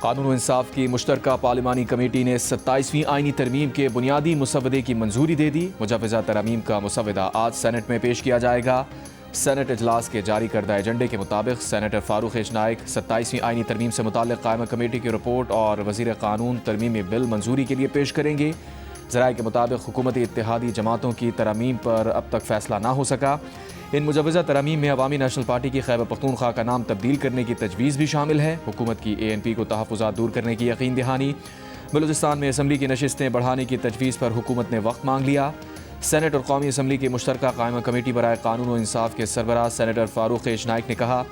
कानून व इंसाफ की मुश्तरका पार्लिमानी कमेटी ने 27वीं आईनी तरमीम के बुनियादी मुसवदे की मंजूरी दे दी। मुजवजा तरमीम का मुसवदा आज सेनेट में पेश किया जाएगा। सेनेट इजलास के जारी करदा एजेंडे के मुताबिक सेनेटर फारूक नाइक 27वीं आईनी तरमीम से मुताल्लिक़ कायमा कमेटी की रिपोर्ट और वज़ीर कानून तरमीमी बिल मंजूरी के लिए पेश करेंगे। ज़राए के मुताबिक हुकूमती इत्तेहादी जमातों की तरमीम पर अब तक फैसला ना हो सका। इन मुजवजा तरमीम में अवामी नेशनल पार्टी की खैबर पख्तूनख्वा का नाम तब्दील करने की तजवीज़ भी शामिल है। हुकूमत की ANP को तहफ़्फ़ुज़ात दूर करने की यकीन दहानी। बलूचिस्तान में असम्बली की नशिस्तें बढ़ाने की तजवीज़ पर हुकूमत ने वक्त मांग लिया। सेनेट और कौमी असम्बली की मुश्तरका कायमा कमेटी बराए कानून व इंसाफ के सरबराह सेनेटर फारूक नाइक ने कहा,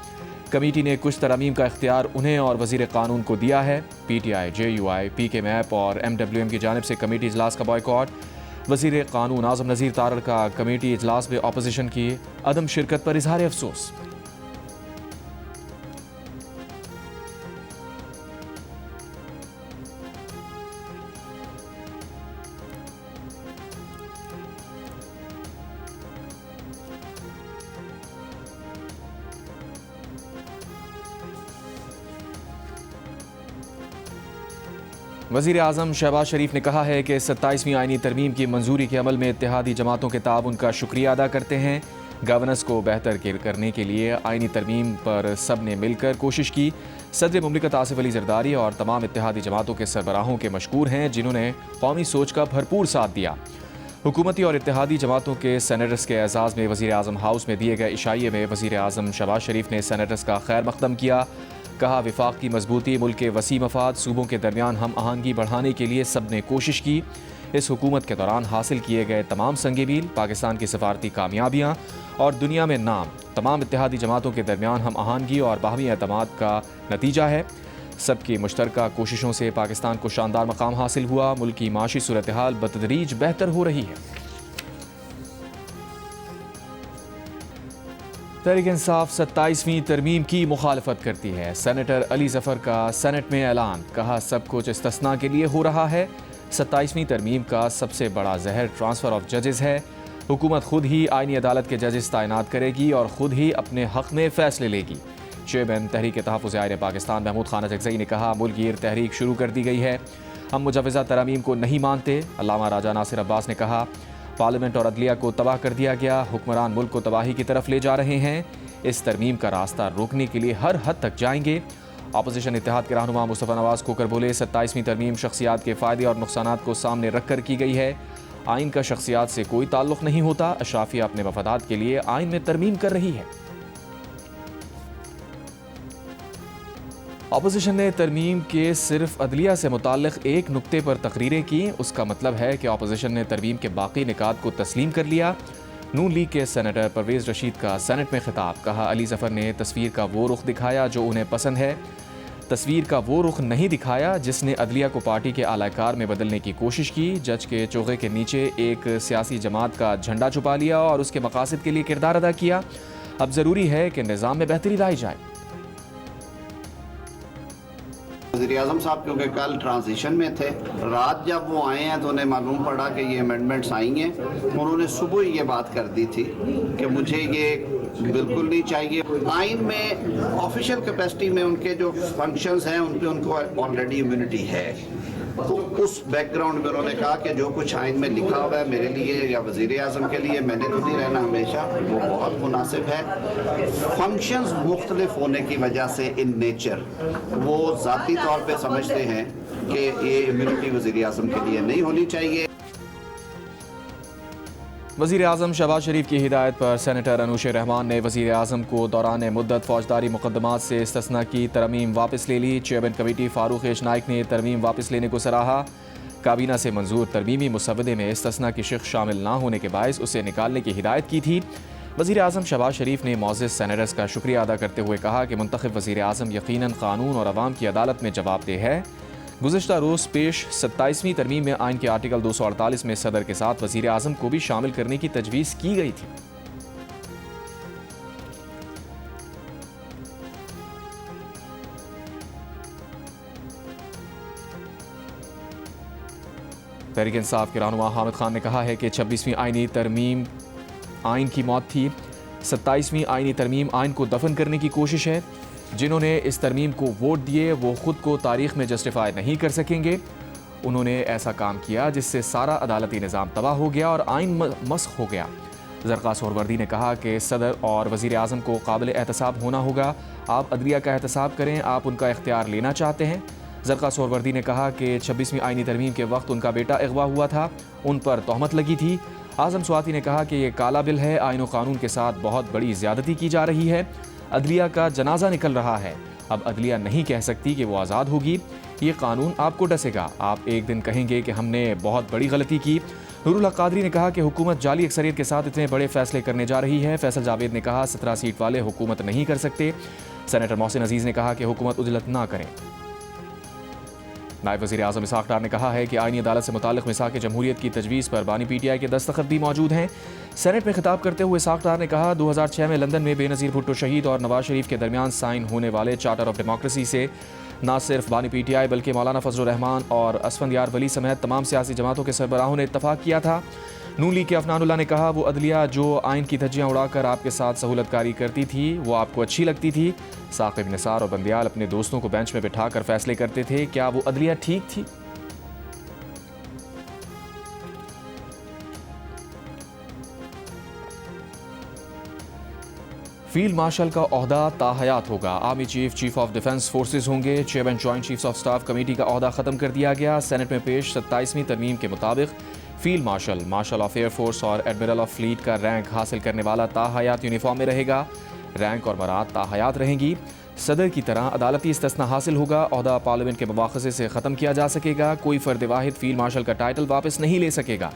कमेटी ने कुछ तरमीम का इख्तियार उन्हें और वज़ीर कानून को दिया है। PTI, JUI, PKMAP और MWM की जानिब से कमेटी इजलास का बॉयकॉट। वज़ीर कानून आज़म नज़ीर तारड़ का कमेटी इजलास में अपोजिशन की अदम शिरकत पर इजहार अफसोस। वज़ीर आज़म शहबाज शरीफ ने कहा है कि 27वीं आईनी तरमीम की मंजूरी के अमल में इत्तेहादी जमातों के ताउन का शुक्रिया अदा करते हैं। गवर्नेंस को बेहतर करने के लिए आईनी तरमीम पर सब ने मिलकर कोशिश की। सदर मुमलिकत आसिफ अली जरदारी और तमाम इत्तेहादी जमातों के सरबराहों के मशकूर हैं, जिन्होंने कौमी सोच का भरपूर साथ दिया। हुकूमती और इत्तेहादी जमातों के सेनेटर्स के एजाज़ में वज़ीर आज़म हाउस में दिए गए इशाइये में वज़ीर आज़म शहबाज शरीफ ने सेनेटर्स का खैर मकदम किया। कहा, विफाक की मजबूती, मुल्क के वसी मफाद, सूबों के दरमियान हम आहंगी बढ़ाने के लिए सब ने कोशिश की। इस हुकूमत के दौरान हासिल किए गए तमाम संग-ए-मील, पाकिस्तान की सफारती कामयाबियाँ और दुनिया में नाम तमाम इत्तेहादी जमातों के दरमियान हम आहंगी और बाहमी एतमाद का नतीजा है। सबकी मुश्तरका कोशिशों से पाकिस्तान को शानदार मकाम हासिल हुआ। मुल्क की माशी सूरत हाल बतदरीज बेहतर हो रही है। तहरीक इंसाफ 27वीं तरमीम की मुखालफत करती है। सेनेटर अली जफर का सेनेट में ऐलान, कहा सब कुछ इस्तिस्ना के लिए हो रहा है। 27वीं तरमीम का सबसे बड़ा जहर ट्रांसफ़र ऑफ जजेस है। हुकूमत खुद ही आईनी अदालत के जजेस तैनात करेगी और खुद ही अपने हक़ में फ़ैसले लेगी। चेयरमैन तहरीक तहफ़्फ़ुज़ आईन पाकिस्तान महमूद खान अज़हरी ने कहा, मुल्कगीर तहरीक शुरू कर दी गई है, हम मुजवज़ा तरमीम को नहीं मानते। अल्लामा राजा नासिर अब्बास ने कहा, पार्लियामेंट और अदलिया को तबाह कर दिया गया, हुक्मरान मुल्क को तबाही की तरफ ले जा रहे हैं। इस तरमीम का रास्ता रोकने के लिए हर हद तक जाएंगे। अपोजिशन इत्तेहाद के रहनुमा मुस्तफ़ा नवाज़ खोकर बोले, 27वीं तरमीम शख्सियात के फ़ायदे और नुकसानात को सामने रख कर की गई है। आइन का शख्सियात से कोई ताल्लुक़ नहीं होता। अशराफिया अपने मफादात के लिए आइन में तरमीम कर रही है। अपोजिशन ने तरमीम के सिर्फ अदलिया से मुताल्लिक़ एक नुक्ते पर तकरीरें की। उसका मतलब है कि अपोजिशन ने तरमीम के बाकी निकात को तस्लीम कर लिया। नून लीग के सेनेटर परवेज़ रशीद का सेनेट में खिताब, कहा, अली जफर ने तस्वीर का वो रुख दिखाया जो उन्हें पसंद है, तस्वीर का वो रुख नहीं दिखाया जिसने अदलिया को पार्टी के आलाकार में बदलने की कोशिश की। जज के चोगे के नीचे एक सियासी जमात का झंडा छुपा लिया और उसके मकासद के लिए किरदार अदा किया। अब ज़रूरी है कि निज़ाम में बेहतरी लाई जाए। वज़ीर आज़म साहब क्योंकि कल ट्रांजिशन में थे, रात जब वो आए हैं तो उन्हें मालूम पड़ा कि ये अमेंडमेंट्स आई हैं। उन्होंने सुबह ही ये बात कर दी थी कि मुझे ये बिल्कुल नहीं चाहिए। आइन में ऑफिशियल कैपेसिटी में उनके जो फंक्शंस हैं उन पे उनको ऑलरेडी इम्यूनिटी है। तो उस बैकग्राउंड में उन्होंने कहा कि जो कुछ आइन में लिखा हुआ है मेरे लिए या वज़ीर आज़म के लिए, मैंने तो नहीं रहना हमेशा, वो बहुत मुनासिब है। फंक्शंस मुख्तलिफ होने की वजह से इन नेचर वो ज़ाती तौर पे समझते हैं कि ये इम्यूनिटी वज़ीर आज़म के लिए नहीं होनी चाहिए। वज़ीर आज़म शहबाज शरीफ की हिदायत पर सेनेटर अनुश रहमान ने वज़ीर आज़म को दौरान मुद्दत फौजदारी मुकदमात से इस्तिस्ना की तरमीम वापस ले ली। चेयरमैन कमेटी फारूक नाइक ने तरमीम वापस लेने को सराहा। काबीना से मंजूर तरमीमी मुसवदे में इस्तिस्ना की शिक शामिल ना होने के बायस उसे निकालने की हिदायत की थी। वज़ीर आज़म शहबाज शरीफ ने मौज़िज़ सेनेटर्स का शुक्रिया अदा करते हुए कहा कि मुंतखब वज़ीर आज़म यकीनन कानून और अवाम की अदालत में जवाबदेह है। गुज़िश्ता रोज़ पेश 27वीं तरमीम में आइन के आर्टिकल 248 में सदर के साथ वज़ीर आज़म को भी शामिल करने की तजवीज़ की गई थी। तहरीक इंसाफ के रहनुमा हामिद खान ने कहा है कि 26वीं आईनी तरमीम आइन की मौत थी। 27वीं आईनी तरमीम आइन को दफन करने की कोशिश है। जिन्होंने इस तरमीम को वोट दिए वो खुद को तारीख में जस्टिफाई नहीं कर सकेंगे। उन्होंने ऐसा काम किया जिससे सारा अदालती निज़ाम तबाह हो गया और आइन मस्ख हो गया। ज़रक़ा सोहरवर्दी ने कहा कि सदर और वज़ीर आज़म को काबिल एहतसाब होना होगा। आप अदलिया का एहतसाब करें, आप उनका इख्तियार लेना चाहते हैं। ज़रक़ा सोहरवर्दी ने कहा कि 26वीं आईनी तरमीम के वक्त उनका बेटा अगवा हुआ था, उन पर तोहमत लगी थी। आज़म स्वाति ने कहा कि ये काला बिल है, आइन व कानून के साथ बहुत बड़ी ज़्यादती की जा रही है। अदलिया का जनाजा निकल रहा है। अब अदलिया नहीं कह सकती कि वो आज़ाद होगी। ये कानून आपको डसेगा। आप एक दिन कहेंगे कि हमने बहुत बड़ी गलती की। नूरुल हक कादरी ने कहा कि हुकूमत जाली अक्सरियत के साथ इतने बड़े फैसले करने जा रही है। फैसल जावेद ने कहा 17 सीट वाले हुकूमत नहीं कर सकते। सेनेटर मोहसिन अजीज़ ने कहा कि हुकूमत उजलत ना करें। नायब वज़ीर आज़म इसहाक़ डार ने कहा है कि आईनी अदालत से मुताल्लिक़ मिसाक़ जमहूरियत की तजवीज़ पर बानी PTI के दस्तखत भी मौजूद हैं। सेनेट में खिताब करते हुए इसहाक़ डार ने कहा 2006 में लंदन में बेनज़ीर भुट्टो शहीद और नवाज शरीफ के दरमियान साइन होने वाले चार्टर ऑफ डेमोक्रेसी से न सिर्फ बानी PTI बल्कि मौलाना फजलुर रहमान और असफंदियार वली समेत तमाम सियासी जमातों के सरबराहों ने इत्तफाक किया था। नून लीग के अफनानुल्लाह ने कहा वो अदलिया जो आइन की धज्जियाँ उड़ाकर आपके साथ सहूलतकारी करती थी वो आपको अच्छी लगती थी। साकिब निसार और बंदियाल अपने दोस्तों को बेंच में बिठाकर फैसले करते थे। क्या वो अदलिया ठीक थी? फील्ड मार्शल का ओहदा ताहयात होगा। Army chief, chief of defence forces होंगे। Chairman joint chiefs of staff committee का ओहदा खत्म कर दिया गया। सेनेट में पेश 27वीं तरमीम के मुताबिक field marshal, marshal of air force और एडमिरल ऑफ फ्लीट का रैंक हासिल करने वाला ताहयात यूनिफॉर्म में रहेगा। रैंक और मराद ताहयात रहेंगी। सदर की तरह अदालती इस्तिस्ना हासिल होगा। ओहदा पार्लियामेंट के मवाख़ज़े से ख़त्म किया जा सकेगा। कोई फ़र्द वाहिद फील्ड मार्शल का टाइटल वापस नहीं ले सकेगा।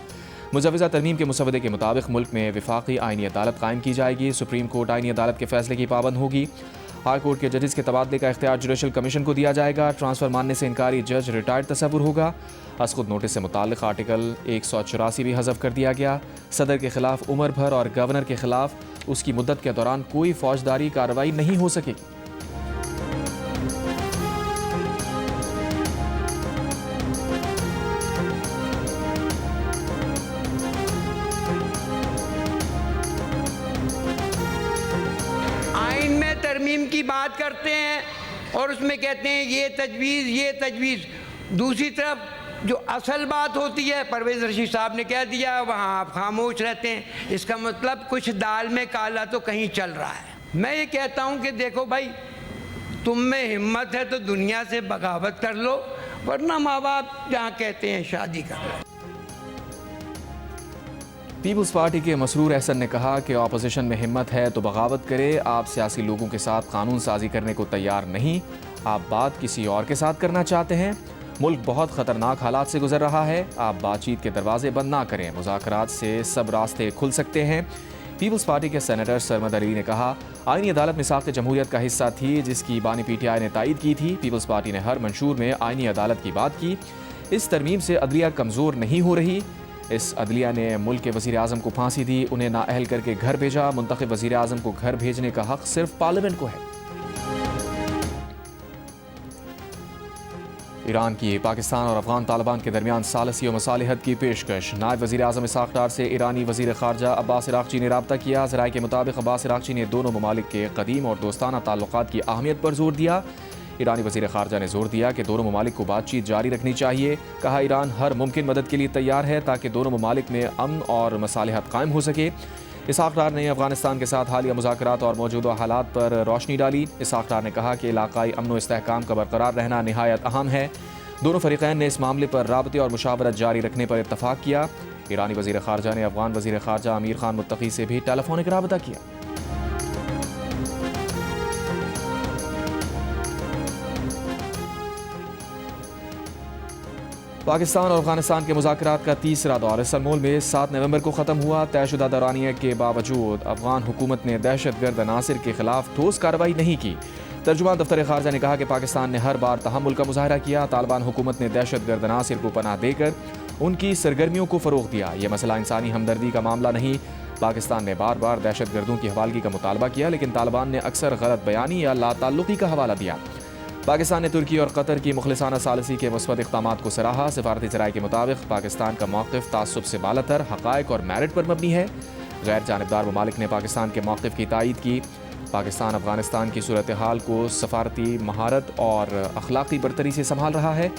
मुजव्वज़ा तरमीम के मुसवदे के मुताबिक मुल्क में विफाकी आइनी अदालत कायम की जाएगी। सुप्रीम कोर्ट आइनी अदालत के फैसले की पाबंद होगी। हाई कोर्ट के जजेस के तबादले का इख्तियार जुडिशल कमीशन को दिया जाएगा। ट्रांसफ़र मानने से इनकारी जज रिटायर्ड तस्वुर होगा। असखुद नोटिस से मुताल्लिक़ आर्टिकल 184 भी हज़फ कर दिया गया। सदर के खिलाफ उम्र भर और गवर्नर के खिलाफ उसकी मुद्दत के दौरान कोई फौजदारी कार्रवाई नहीं हो सकेगी। तरमीम की बात करते हैं और उसमें कहते हैं ये तजवीज़। दूसरी तरफ जो असल बात होती है परवेज़ रशीद साहब ने कह दिया, वहाँ आप खामोश रहते हैं। इसका मतलब कुछ दाल में काला तो कहीं चल रहा है। मैं ये कहता हूँ कि देखो भाई, तुम में हिम्मत है तो दुनिया से बगावत कर लो, वरना माँ बाप जहाँ कहते हैं शादी कर लो। पीपल्स पार्टी के मसरूर अहसन ने कहा कि अपोजिशन में हिम्मत है तो बगावत करे। आप सियासी लोगों के साथ कानून साजी करने को तैयार नहीं, आप बात किसी और के साथ करना चाहते हैं। मुल्क बहुत ख़तरनाक हालात से गुजर रहा है। आप बातचीत के दरवाजे बंद ना करें, मुज़ाकरात से सब रास्ते खुल सकते हैं। पीपल्स पार्टी के सेनेटर सरमद अली ने कहा आईनी अदालत मिसाक़ जमहूरियत का हिस्सा थी जिसकी बानी PTI ने तायद की थी। पीपल्स पार्टी ने हर मंशूर में आईनी अदालत की बात की। इस तरमीम से अदलिया कमज़ोर नहीं हो रही। इस अदलिया ने मुल्क के वज़ीर आज़म को फांसी दी, उन्हें नाअहल करके घर भेजा। मुंतखब वज़ीर आज़म को घर भेजने का हक़ सिर्फ पार्लियामेंट को है। ईरान की पाकिस्तान और अफगान तालिबान के दरमियान सालसी और मसालिहत की पेशकश। नायब वज़ीर आज़म इसहाक़ डार से ईरानी वज़ीर ख़ारजा अब्बास इराक़ची ने रब्ता किया। ज़राए के मुताबिक अब्बास इराक़ची ने दोनों ममालिक के कदीम और दोस्ताना ताल्लुक़ात की अहमियत पर जोर दिया। ईरानी वज़ीर ख़ारजा ने जोर दिया कि दोनों ममालिक को बातचीत जारी रखनी चाहिए। कहा ईरान हर मुमकिन मदद के लिए तैयार है ताकि दोनों ममालिक में अमन और मसालिहत कायम हो सके। इसहाक़ डार ने अफ़गानिस्तान के साथ हालिया मुज़ाकरात और मौजूदा हालात पर रोशनी डाली। इसहाक़ डार ने कहा कि इलाक़ाई अमन व इस्तेहकाम का बरकरार रहना नहायत अहम है। दोनों फ़रीक़ैन ने इस मामले पर राबते और मुशावरत जारी रखने पर इत्तफ़ाक़ किया। ईरानी वज़ीर ख़ारजा ने अफ़गान वज़ीर ख़ारजा अमीर ख़ान मुत्तक़ी से भी टेलीफोनिक राबता किया। पाकिस्तान और अफगानिस्तान के मुज़ाकरात का तीसरा दौर इस्तांबुल में 7 नवंबर को ख़त्म हुआ। तयशुदा दौरानिया के बावजूद अफगान हुकूमत ने दहशतगर्द अनासिर के खिलाफ ठोस कार्रवाई नहीं की। तर्जुमान दफ्तर ख़ारजा ने कहा कि पाकिस्तान ने हर बार तहम्मुल का मुजाहरा किया। तालिबान हुकूमत ने दहशतगर्द अनासिर को पनाह देकर उनकी सरगर्मियों को फ़रोग़ दिया। यह मसला इंसानी हमदर्दी का मामला नहीं। पाकिस्तान ने बार बार दहशतगर्दों की हवालगी का मुतालबा किया, लेकिन तालिबान ने अक्सर गलत बयानी या लाताल्लुक़ी का हवाला दिया। पाकिस्तान ने तुर्की और कतर की मुखलिसाना सालसी के मुस्बत इक़दामात को सराहा। सिफारती ज़राए के मुताबिक पाकिस्तान का मौक़िफ़ तासुब से बालातर, हक़ाइक़ और मेरिट पर मबनी है। गैर जानिबदार ममालिक ने पाकिस्तान के मौक़िफ़ की तायीद की। पाकिस्तान अफ़गानिस्तान की सूरत हाल को सफारती महारत और अखलाक़ी बरतरी से संभाल रहा है।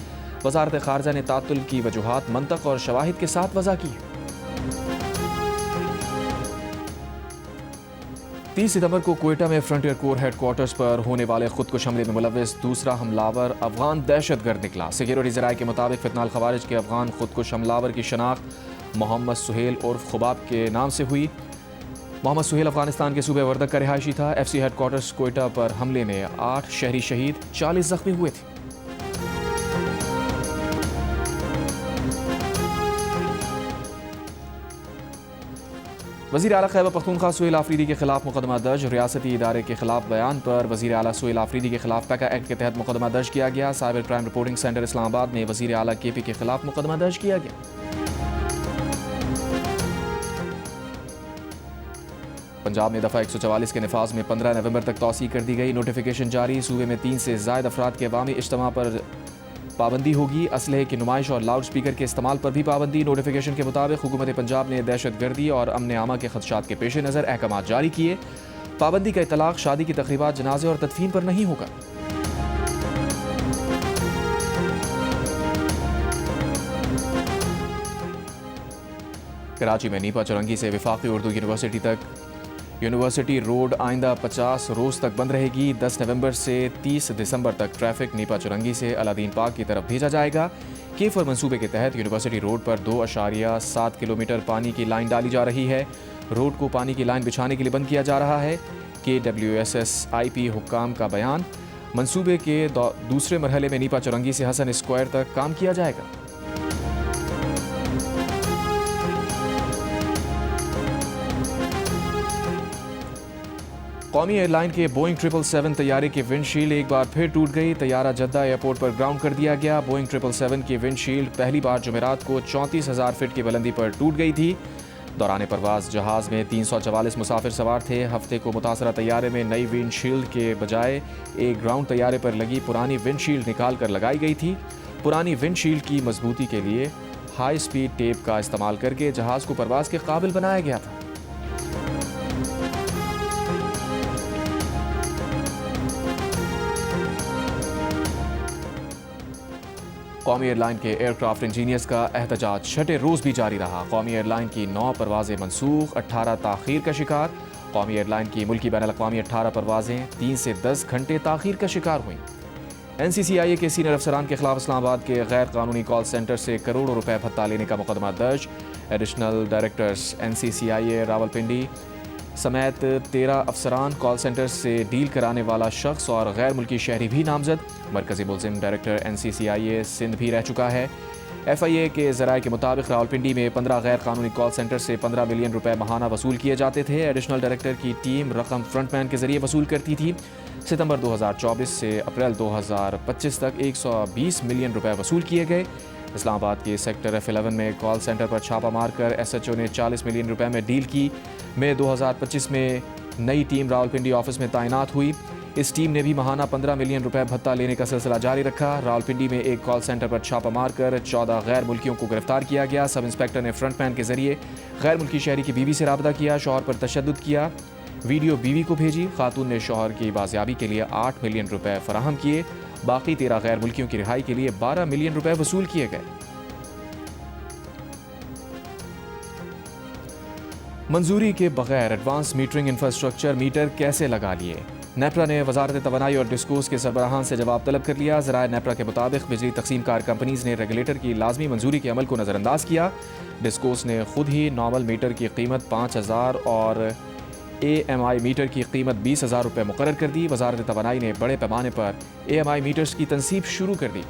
वज़ारत ख़ारजा ने तातुल की वजूहात मंतक़ और शवाहिद के साथ वज़ा की है। 30 सितंबर को क्वेटा में फ्रंटियर कोर हेडक्वार्टर्स पर होने वाले खुदकुश हमले में मुलव्वस दूसरा हमलावर अफगान दहशतगर्द निकला। सिक्योरिटी ज़राए के मुताबिक फितनाल खवारिज के अफगान खुदकुश हमलावर की शनाख्त मोहम्मद सुहेल उर्फ खुबाब के नाम से हुई। मोहम्मद सुहेल अफगानिस्तान के सूबे वर्दक का रिहायशी था। FC हेडक्वार्टर्स क्वेटा पर हमले में 8 शहरी शहीद, 40 जख्मी हुए थे। वज़ीर आला खैबर पख्तूनख्वा सुहेल आफरीदी के खिलाफ मुकदमा दर्ज। रियासती इदारे के खिलाफ बयान पर वज़ीर आला सुहेल आफरीदी के खिलाफ पैका एक्ट के तहत मुकदमा दर्ज किया गया। Cyber crime reporting centre Islamabad में वज़ीर आला KP के खिलाफ मुकदमा दर्ज किया गया। पंजाब में दफ़ा 144 के निफाज में 15 नवंबर तक तौसी कर दी गई। नोटिफिकेशन जारी। सूबे में 3 से ज़ायद अफराद के अवामी इज्तिमा पर पाबंदी होगी। असलहे की नुमाइश और लाउड स्पीकर के इस्तेमाल पर भी पाबंदी। नोटिफिकेशन के मुताबिक हुकूमत पंजाब ने दहशतगर्दी और अमन आमा के खदशात के पेश नज़र अहकाम जारी किए। पाबंदी का इतलाक़ शादी की तकरीबात, जनाजे और तदफीन पर नहीं होगा। कराची में नीपा चौरंगी से वफाकी उर्दू यूनिवर्सिटी तक यूनिवर्सिटी रोड आइंदा 50 रोज़ तक बंद रहेगी। 10 नवंबर से 30 दिसंबर तक ट्रैफिक नीपा चौरंगी से अलादीन पार्क की तरफ भेजा जाएगा। केफर मंसूबे के तहत यूनिवर्सिटी रोड पर 2.7 किलोमीटर पानी की लाइन डाली जा रही है। रोड को पानी की लाइन बिछाने के लिए बंद किया जा रहा है। KWSSIP हुक्काम का बयान। मंसूबे के दूसरे मरहले में नीपा चौरंगी से हसन स्क्वायर तक काम किया जाएगा। कौमी एयरलाइन के बोइंग 777 तैयारे की विंडशील्ड एक बार फिर टूट गई। तैयारा जद्दा एयरपोर्ट पर ग्राउंड कर दिया गया। बोइंग 777 की विंडशील्ड पहली बार जुमेरात को 34,000 फीट की बुलंदी पर टूट गई थी। दौरान परवाज जहाज़ में 344 मुसाफिर सवार थे। हफ्ते को मुतासरा तैयारे में नई विंडशील्ड के बजाय एक ग्राउंड तैयारे पर लगी पुरानी विंडशील्ड निकाल कर लगाई गई थी। पुरानी विंडशील्ड की मजबूती के लिए हाई स्पीड टेप का इस्तेमाल करके जहाज़ को परवाज के काबिल बनाया गया था। कौमी एयरलाइन के एयरक्राफ्ट इंजीनियर्स का एहतजाज छठे रोज़ भी जारी रहा। कौमी एयरलाइन की 9 परवाज़ें मनसूख, 18 ताख़ीर का शिकार। कौमी एयरलाइन की मुल्की बैनुल-अक़वामी 18 परवाज़ें 3 से 10 घंटे ताख़ीर का शिकार हुईं। NCCIA के सीनियर अफसरान के खिलाफ इस्लामाबाद के गैर कानूनी कॉल सेंटर से करोड़ों रुपए भत्ता लेने का मुकदमा दर्ज। एडिशनल डायरेक्टर्स NCCIA रावलपिंडी समेत 13 अफसरान, कॉल सेंटर से डील कराने वाला शख्स और गैर मुल्की शहरी भी नामजद। मरकजी मुलजिम डायरेक्टर NCCIA सिंध भी रह चुका है। FIA के ज़राए के मुताबिक रावलपिंडी में 15 गैर कानूनी कॉल सेंटर से 15 मिलियन रुपए माहाना वसूल किए जाते थे। एडिशनल डायरेक्टर की टीम रकम फ्रंटमैन के जरिए वसूल करती थी। सितंबर 2024 से अप्रैल 2025 तक 120 मिलियन रुपए वसूल किए गए। इस्लामाबाद के सेक्टर F11 में कॉल सेंटर पर छापा मारकर SHO ने 40 मिलियन रुपए में डील की। मई 2025 में नई टीम रावलपिंडी ऑफिस में तैनात हुई। इस टीम ने भी माहाना 15 मिलियन रुपए भत्ता लेने का सिलसिला जारी रखा। रावलपिंडी में एक कॉल सेंटर पर छापा मारकर 14 गैर मुल्कियों को गिरफ्तार किया गया। सब इंस्पेक्टर ने फ्रंटमैन के जरिए गैर मुल्की शहरी की बीवी से रब्ता किया, शौहर पर तशद्दुद किया, वीडियो बीवी को भेजी। खातून ने शौहर की बाजियाबी के लिए 8 मिलियन रुपए फराहम किए। बाकी 13 गैर मुल्कियों की रिहाई के लिए 12 मिलियन रुपए वसूल किए गए। मंजूरी के बगैर एडवांस मीटरिंग इंफ्रास्ट्रक्चर मीटर कैसे लगा लिए? नेपरा ने वजारत तवानाई और डिस्कोस के सरबराहान से जवाब तलब कर लिया। ज़राए नेपरा के मुताबिक बिजली तकसीम कार कंपनीज ने रेगुलेटर की लाजमी मंजूरी के अमल को नज़रअंदाज किया। डिस्कोस ने खुद ही नॉर्मल मीटर की कीमत 5,000 और AMI मीटर की कीमत 20,000 रुपये मुकर्रर कर दी। वजारत तवानाई ने बड़े पैमाने पर AMI मीटर्स की तनसीब शुरू कर दी।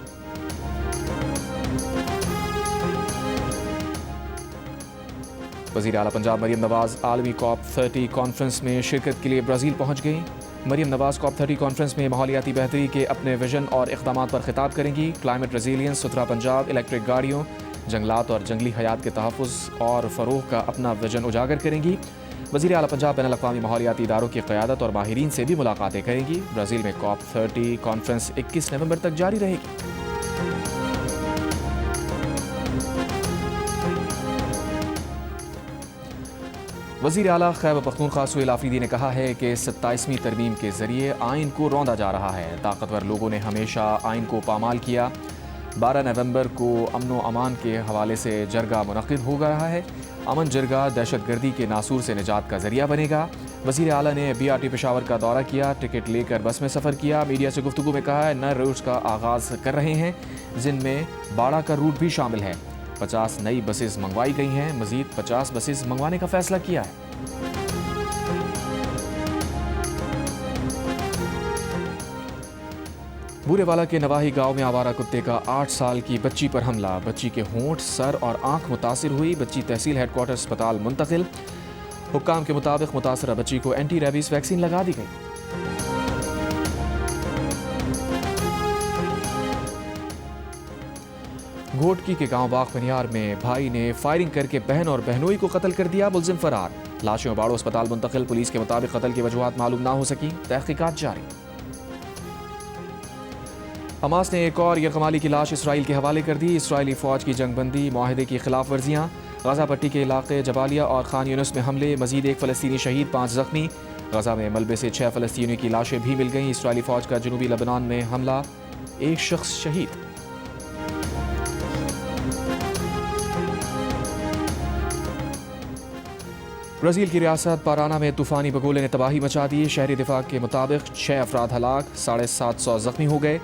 वज़ीर आला पंजाब मरियम नवाज़ आलमी COP30 कॉन्फ्रेंस में शिरकत के लिए ब्राज़ील पहुँच गई। मरियम नवाज़ COP30 कॉन्फ्रेंस में माहौलियाती बेहतरी के अपने विजन और इक़दामात पर खिताब करेंगी। क्लाइमेट रेजिलियंस, सुथरा पंजाब, इलेक्ट्रिक गाड़ियों, जंगलात और जंगली हयात के तहफ़्फ़ुज़ और फ़रोग़ का अपना विजन उजागर करेंगी। वज़ीर आला पंजाब बैनुल-अक़वामी माहौलियाती इदारों की क़यादत और माहिरीन से भी मुलाकातें करेंगी। ब्राज़ील में COP30 कॉन्फ्रेंस 21 नवंबर तक जारी रहेगी। वज़ीर आला खैबर पख्तूनख्वा सुहेल आफरीदी ने कहा है कि 27वीं तरमीम के ज़रिए आइन को रौंदा जा रहा है। ताकतवर लोगों ने हमेशा आइन को पामाल किया। 12 नवंबर को अमन व अमान के हवाले से जरगा मुनक़िद हो रहा है। अमन जरगा दहशतगर्दी के नासूर से निजात का ज़रिया बनेगा। वज़ीर आला ने BRT पेशावर का दौरा किया, टिकट लेकर बस में सफ़र किया। मीडिया से गुफ्तगू में कहा है नए रूट्स का आगाज़ कर रहे हैं, जिनमें बाड़ा का रूट भी शामिल है। 50 नई बसेस मंगवाई गई हैं। मज़ीद 50 बसेस मंगवाने का फैसला किया है। बूरेवाला के नवाही गांव में आवारा कुत्ते का 8 साल की बच्ची पर हमला। बच्ची के होंठ, सर और आंख मुतासिर हुई। बच्ची तहसील हेडक्वार्टर अस्पताल मुंतकिल। हुक्काम के मुताबिक मुतासरा बच्ची को एंटी रेबीज वैक्सीन लगा दी गई। घोटकी के गांव बाग बनियार में भाई ने फायरिंग करके बहन और बहनोई को कत्ल कर दिया। मुलजिम फरार। लाशें बाड़ो अस्पताल मुंतकिल। पुलिस के मुताबिक कत्ल की वजूहात मालूम ना हो सकी। तहकीकात जारी। हमास ने एक और यरगमाली की लाश इसराइल के हवाले कर दी। इसराइली फौज की जंगबंदी माहिदे की खिलाफ वर्जियाँ। गजा पट्टी के इलाके जबालिया और खान यूनिस में हमले। मजीद एक फ़लस्तीनी शहीद, 5 जख्मी। गजा में मलबे से 6 फ़लस्तीनियों की लाशें भी मिल गईं। इसराइली फौज का जनूबी लबनान में हमला, 1 शख्स शहीद। ब्राज़ील की रियासत पाराना में तूफ़ानी बगोले ने तबाही मचा दी। शहरी दिफा के मुताबिक 6 अफराद हलाक, 750 जख्मी हो गए।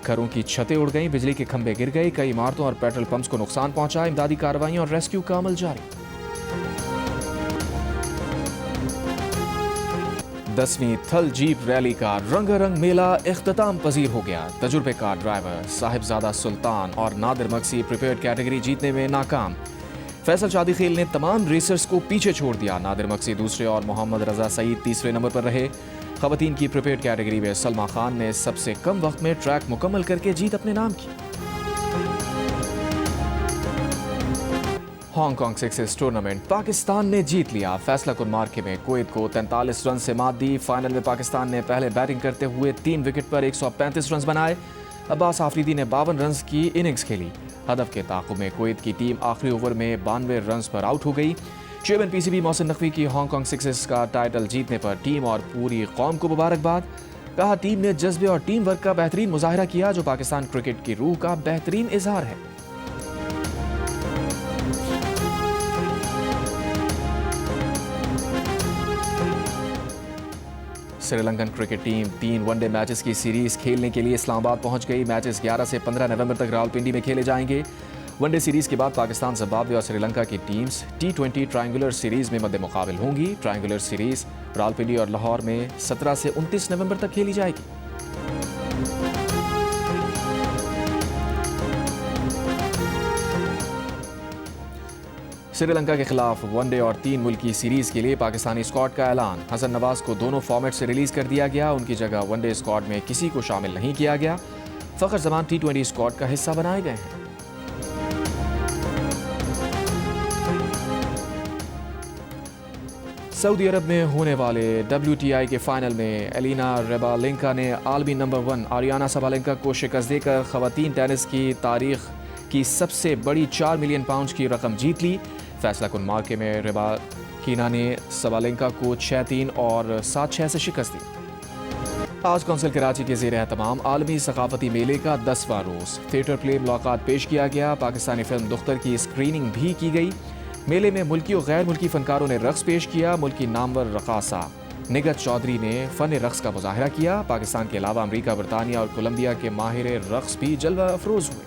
घरों की छतें उड़ गईं, बिजली के खंभे गिर गए। कई इमारतों और पेट्रोल पंप्स को नुकसान पहुंचा। इमदादी कार्रवाई और रेस्क्यू का अमल जारी। 10वीं थल जीप रैली का रंगारंग मेला इख्तिताम पजीर हो गया। तजुर्बेकार ड्राइवर साहिबजादा सुल्तान और नादिर मक्सी प्रिपेयर्ड कैटेगरी जीतने में नाकाम। फैसल शादी खेल ने तमाम रेसर्स को पीछे छोड़ दिया। नादिर मक्सी दूसरे और मोहम्मद रजा सईद तीसरे नंबर पर रहे। खवातीन की प्रिपेयर्ड कैटेगरी में सलमा खान ने सबसे कम वक्त में ट्रैक मुकम्मल करके जीत अपने नाम की। हांगकांग सिक्सेस टूर्नामेंट पाकिस्तान ने जीत लिया। फैसला कुन मार्के में कुवैत को 43 रन से मात दी। फाइनल में पाकिस्तान ने पहले बैटिंग करते हुए 3 विकेट पर 135 रन बनाए। अब्बास आफरीदी ने 52 रन की इनिंग्स खेली। हदफ के ताक़ुब में कुवैत की टीम आखिरी ओवर में 92 रन पर आउट हो गई। चेयरमैन PCB मोहसिन नकवी की हांगकांग सिक्सेस का टाइटल जीतने पर टीम और पूरी कौम को मुबारकबाद। कहा टीम ने जज्बे और टीम वर्क का बेहतरीन मुजाहिरा किया, जो पाकिस्तान क्रिकेट की रूह का बेहतरीन इजहार है। Sri Lankan cricket team 3 one day matches की सीरीज खेलने के लिए इस्लामाबाद पहुंच गई। मैचेस 11 से 15 नवंबर तक रावलपिंडी में खेले जाएंगे। वनडे सीरीज के बाद पाकिस्तान, जिम्बाब्वे और श्रीलंका की टीम्स T20 ट्रायंगुलर सीरीज में मद्दे मुकाबिल होंगी। ट्रायंगुलर सीरीज रावलपिंडी और लाहौर में 17 से 29 नवंबर तक खेली जाएगी। श्रीलंका के खिलाफ वनडे और 3 मुल्की सीरीज के लिए पाकिस्तानी स्क्वाड का ऐलान। हसन नवाज को दोनों फॉर्मेट से रिलीज कर दिया गया। उनकी जगह वनडे स्क्वाड में किसी को शामिल नहीं किया गया। फखर जमान T20 स्क्वाड का हिस्सा बनाए गए हैं। सऊदी अरब में होने वाले WTA के फाइनल में एलिना रेबालेंका ने आलमी नंबर 1 आरियाना सबालेंका को शिकस्त देकर खवातीन टेनिस की तारीख की सबसे बड़ी 4 मिलियन पाउंड की रकम जीत ली। फैसला कुन मार्के में रेबाकीना ने सबालेंका को 6-3 और 7-6 से शिकस्त दी। आज कौंसिल कराची के ज़ेर एहतमाम आलमी सकाफती मेले का 10वां रोज़ थिएटर प्ले मुलाकात पेश किया गया। पाकिस्तानी फिल्म दुख्तर की स्क्रीनिंग भी की गई। मेले में मुल्की और गैर मुल्की फनकारों ने रक्स पेश किया। मुल्की नामवर रकासा निगत चौधरी ने फ़न रक्स का मुजाहरा किया। पाकिस्तान के अलावा अमरीका, बरतानिया और कोलंबिया के माहिर रक्स भी जलवा अफरोज़ हुए।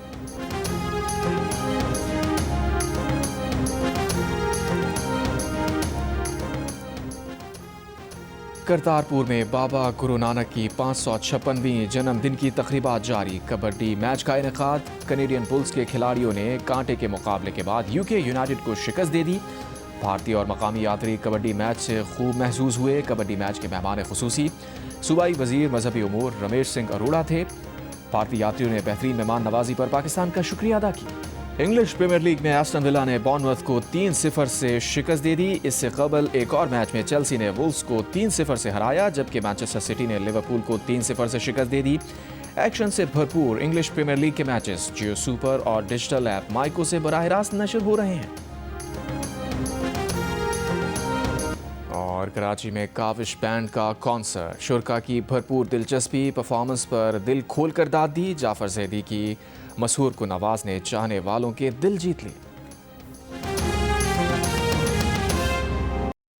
करतारपुर में बाबा गुरु नानक की 556वीं जन्मदिन की तकरीबात जारी। कबड्डी मैच का इनेकाद। कैनेडियन बुल्स के खिलाड़ियों ने कांटे के मुकाबले के बाद UK यूनाइटेड को शिकस्त दे दी। भारतीय और मकामी यात्री कबड्डी मैच से खूब महसूस हुए। कबड्डी मैच के मेहमान खुसूसी सूबाई वजीर मजहबी उमूर रमेश सिंह अरोड़ा थे। भारतीय यात्रियों ने बेहतरीन मेहमान नवाजी पर पाकिस्तान का शुक्रिया अदा किया। इंग्लिश प्रीमियर लीग में एस्टन विला ने बॉर्नमouth को 3-0 से शिकस्त दे दी। इससे कबल एक और मैच में चेल्सी ने वुल्व्स को 3-0 से हराया, जबकि मैनचेस्टर सिटी ने लिवरपूल को 3-0 से शिकस्त दे दी। एक्शन से भरपूर इंग्लिश प्रीमियर लीग के मैचेस जियो सुपर और डिजिटल ऐप माइको से बराह रास्त नशर हो रहे हैं। और कराची में काविश बैंड का कॉन्सर्ट, शुरका की भरपूर दिलचस्पी, परफॉर्मेंस पर दिल खोल कर दाद दी। जाफर ज़ैदी की मशहूर को नवाज ने चाहने वालों के दिल जीत लिए।